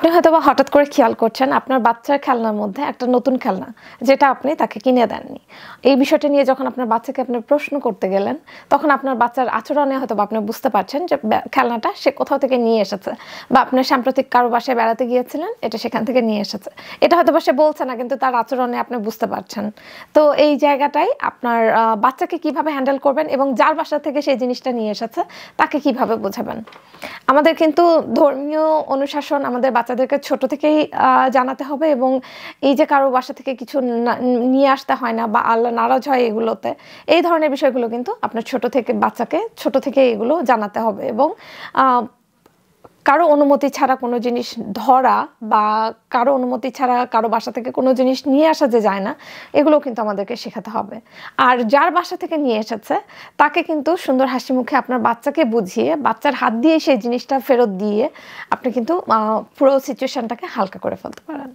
আপনি হয়তোবা হঠাৎ করে খেয়াল করছেন আপনার বাচ্চার খেলনার মধ্যে একটা নতুন খেলনা যেটা আপনি তাকে কিনে দেননি। এই বিষয়টা নিয়ে যখন আপনার বাচ্চাকে আপনি প্রশ্ন করতে গেলেন, তখন আপনার বাচ্চার আচরণে হয়তোবা আপনি বুঝতে পারছেন যে খেলনাটা সে কোথাও থেকে নিয়ে এসেছে, বা আপনি সাম্প্রতিক কারো বাসায় বেড়াতে গিয়েছিলেন, এটা সেখান থেকে নিয়ে এসেছে। এটা হয়তোবা সে বলছে না, কিন্তু তার আচরণে আপনি বুঝতে পারছেন। তো এই জায়গাটায় আপনার বাচ্চাকে কিভাবে হ্যান্ডেল করবেন এবং যার বাসা থেকে সেই জিনিসটা নিয়ে এসেছে তাকে কিভাবে বোঝাবেন। আমাদের কিন্তু ধর্মীয় অনুশাসন আমাদের বাচ্চাদেরকে ছোট থেকেই জানাতে হবে, এবং এই যে কারো বাসা থেকে কিছু নিয়ে আসতে হয় না বা আল্লাহ নারাজ হয় এগুলোতে, এই ধরনের বিষয়গুলো কিন্তু আপনার বাচ্চাকে ছোট থেকে এগুলো জানাতে হবে। এবং কারো অনুমতি ছাড়া কোনো জিনিস ধরা বা কারো অনুমতি ছাড়া কারো বাসা থেকে কোনো জিনিস নিয়ে আসা যে যায় না, এগুলো কিন্তু আমাদেরকে শেখাতে হবে। আর যার বাসা থেকে নিয়ে এসেছে তাকে কিন্তু সুন্দর হাসি মুখে আপনার বাচ্চাকে বুঝিয়ে, বাচ্চার হাত দিয়ে সেই জিনিসটা ফেরত দিয়ে আপনি কিন্তু পুরো সিচুয়েশনটাকে হালকা করে ফেলতে পারেন।